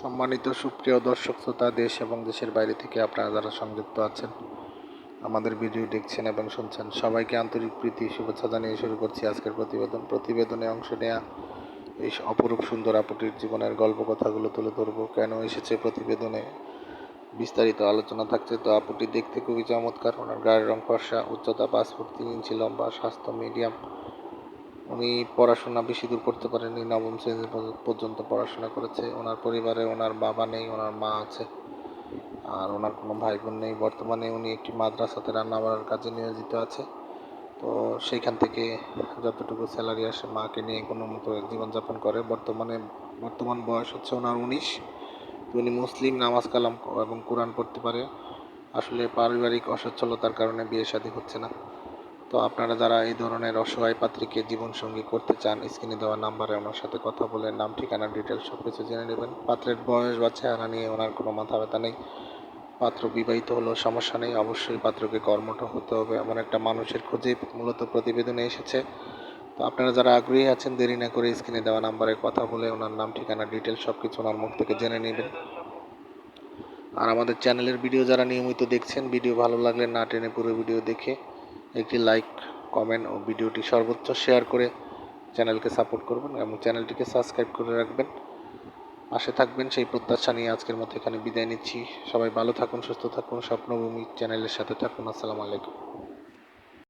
সম্মানিত সুপ্রিয় দর্শক শ্রোতা, দেশ এবং দেশের বাইরে থেকে আপনারা যারা সংযুক্ত আছেন, আমাদের ভিডিও দেখছেন এবং শুনছেন, সবাইকে আন্তরিক প্রীতি শুভেচ্ছা জানিয়ে শুরু করছি আজকের প্রতিবেদনে অংশ নেওয়া এই অপরূপ সুন্দর আপুটির জীবনের গল্প কথাগুলো তুলে ধরবো। কেন এসেছে প্রতিবেদনে বিস্তারিত আলোচনা থাকছে। তো আপুটি দেখতে খুবই চমৎকার, ওনার গায়ের রং ফর্সা, উচ্চতা 5 ফুট 3 ইঞ্চি লম্বা, স্বাস্থ্য মিডিয়াম। উনি পড়াশোনা বেশি দূর করতে পারেননি, নবম শ্রেণী পর্যন্ত পড়াশোনা করেছে। ওনার পরিবারে ওনার বাবা নেই, ওনার মা আছে, আর ওনার কোনো ভাই বোন নেই। বর্তমানে উনি একটি মাদ্রাসাতে রান্না বান্নার কাজে নিয়োজিত আছে। তো সেইখান থেকে যতটুকু স্যালারি আসে মাকে নিয়ে কোনো মতো জীবনযাপন করে। বর্তমান বয়স হচ্ছে ওনার 19। তো উনি মুসলিম, নামাজ কালাম এবং কোরআন পড়তে পারে। আসলে পারিবারিক অসচ্ছলতার কারণে বিয়ে শাদী হচ্ছে না। তো আপনারা যারা এই ধরনের অসহায় পাত্রীকে জীবনসঙ্গী করতে চান, স্ক্রিনে দেওয়া নাম্বারে ওনার সাথে কথা বলে নাম, ঠিকানা, ডিটেলস সব কিছু জেনে নেবেন। পাত্রের বয়স বা চেহারা নিয়ে ওনার কোনো মাথা ব্যথা নেই। পাত্র বিবাহিত হলেও সমস্যা নেই, অবশ্যই পাত্রকে কর্মঠ হতে হবে, এমন একটা মানুষের খোঁজেই মূলত প্রতিবেদনে এসেছে। তো আপনারা যারা আগ্রহী আছেন, দেরি না করে স্ক্রিনে দেওয়া নাম্বারে কথা বলে ওনার নাম, ঠিকানা, ডিটেলস সব কিছু ওনার মুখ থেকে জেনে নেবেন। আর আমাদের চ্যানেলের ভিডিও যারা নিয়মিত দেখছেন, ভিডিও ভালো লাগলে না টেনে পুরো ভিডিও দেখে একটি লাইক, কমেন্ট ও ভিডিওটি সর্বোচ্চ শেয়ার করে চ্যানেলকে সাপোর্ট করবেন এবং চ্যানেলটিকে সাবস্ক্রাইব করে রাখবেন। পাশে থাকবেন সেই প্রত্যাশা নিয়ে আজকের মতো এখানে বিদায় নিচ্ছি। সবাই ভালো থাকুন, সুস্থ থাকুন, স্বপ্নভূমি চ্যানেলের সাথে থাকুন। আসসালামু আলাইকুম।